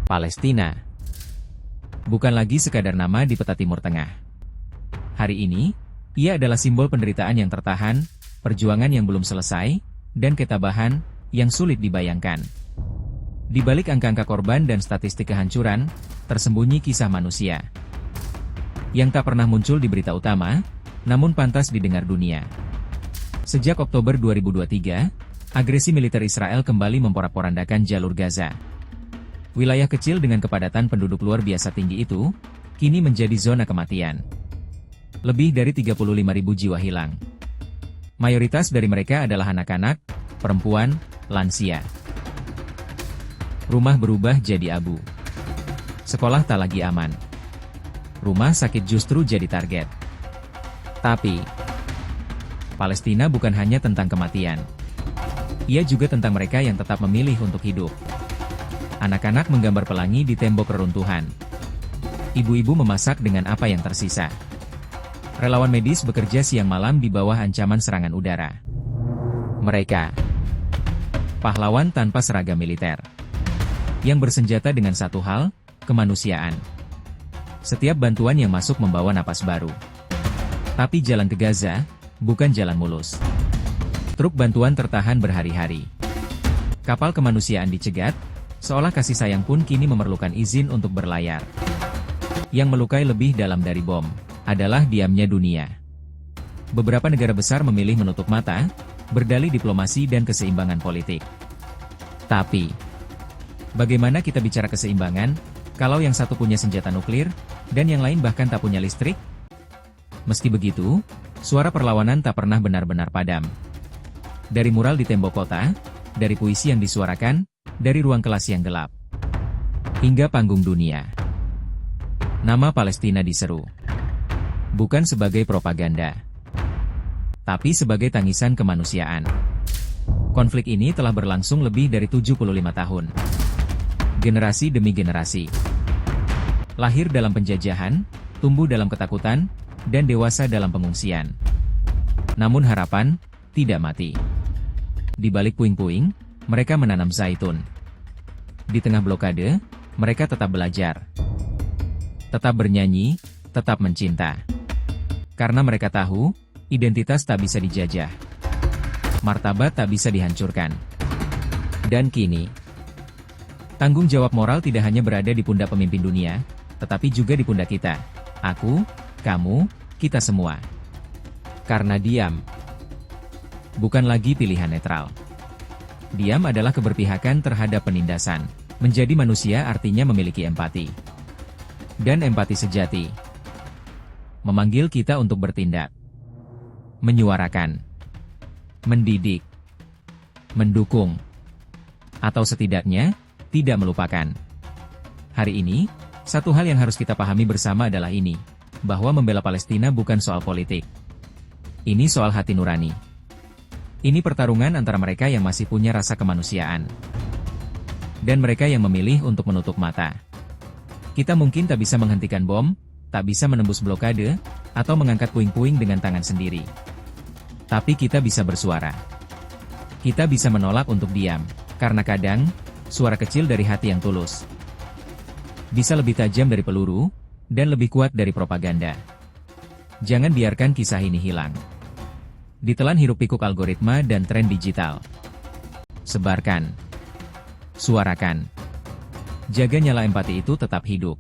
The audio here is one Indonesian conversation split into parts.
Palestina. Bukan lagi sekadar nama di peta Timur Tengah. Hari ini, ia adalah simbol penderitaan yang tertahan, perjuangan yang belum selesai, dan ketabahan yang sulit dibayangkan. Di balik angka-angka korban dan statistik kehancuran, tersembunyi kisah manusia yang tak pernah muncul di berita utama, namun pantas didengar dunia. Sejak Oktober 2023, agresi militer Israel kembali memporak-porandakan jalur Gaza. Wilayah kecil dengan kepadatan penduduk luar biasa tinggi itu, kini menjadi zona kematian. Lebih dari 35.000 jiwa hilang. Mayoritas dari mereka adalah anak-anak, perempuan, lansia. Rumah berubah jadi abu. Sekolah tak lagi aman. Rumah sakit justru jadi target. Tapi, Palestina bukan hanya tentang kematian. Ia juga tentang mereka yang tetap memilih untuk hidup. Anak-anak menggambar pelangi di tembok reruntuhan. Ibu-ibu memasak dengan apa yang tersisa. Relawan medis bekerja siang malam di bawah ancaman serangan udara. Mereka, pahlawan tanpa seragam militer, yang bersenjata dengan satu hal, kemanusiaan. Setiap bantuan yang masuk membawa napas baru. Tapi jalan ke Gaza, bukan jalan mulus. Truk bantuan tertahan berhari-hari. Kapal kemanusiaan dicegat, seolah kasih sayang pun kini memerlukan izin untuk berlayar. Yang melukai lebih dalam dari bom, adalah diamnya dunia. Beberapa negara besar memilih menutup mata, berdalih diplomasi dan keseimbangan politik. Tapi, bagaimana kita bicara keseimbangan, kalau yang satu punya senjata nuklir, dan yang lain bahkan tak punya listrik? Meski begitu, suara perlawanan tak pernah benar-benar padam. Dari mural di tembok kota, dari puisi yang disuarakan, dari ruang kelas yang gelap, hingga panggung dunia. Nama Palestina diseru. Bukan sebagai propaganda, tapi sebagai tangisan kemanusiaan. Konflik ini telah berlangsung lebih dari 75 tahun. Generasi demi generasi. Lahir dalam penjajahan, tumbuh dalam ketakutan, dan dewasa dalam pengungsian. Namun harapan tidak mati. Di balik puing-puing, mereka menanam zaitun. Di tengah blokade, mereka tetap belajar. Tetap bernyanyi, tetap mencinta. Karena mereka tahu, identitas tak bisa dijajah. Martabat tak bisa dihancurkan. Dan kini, tanggung jawab moral tidak hanya berada di pundak pemimpin dunia, tetapi juga di pundak kita. Aku, kamu, kita semua. Karena diam bukan lagi pilihan netral. Diam adalah keberpihakan terhadap penindasan. Menjadi manusia artinya memiliki empati. Dan empati sejati memanggil kita untuk bertindak. Menyuarakan. Mendidik. Mendukung. Atau setidaknya, tidak melupakan. Hari ini, satu hal yang harus kita pahami bersama adalah ini. Bahwa membela Palestina bukan soal politik. Ini soal hati nurani. Ini pertarungan antara mereka yang masih punya rasa kemanusiaan. Dan mereka yang memilih untuk menutup mata. Kita mungkin tak bisa menghentikan bom, tak bisa menembus blokade, atau mengangkat puing-puing dengan tangan sendiri. Tapi kita bisa bersuara. Kita bisa menolak untuk diam, karena kadang, suara kecil dari hati yang tulus bisa lebih tajam dari peluru, dan lebih kuat dari propaganda. Jangan biarkan kisah ini hilang. Ditelan hiruk-pikuk algoritma dan tren digital. Sebarkan. Suarakan. Jaga nyala empati itu tetap hidup.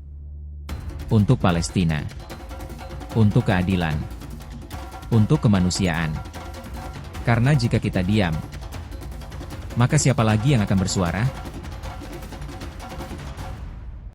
Untuk Palestina. Untuk keadilan. Untuk kemanusiaan. Karena jika kita diam, maka siapa lagi yang akan bersuara?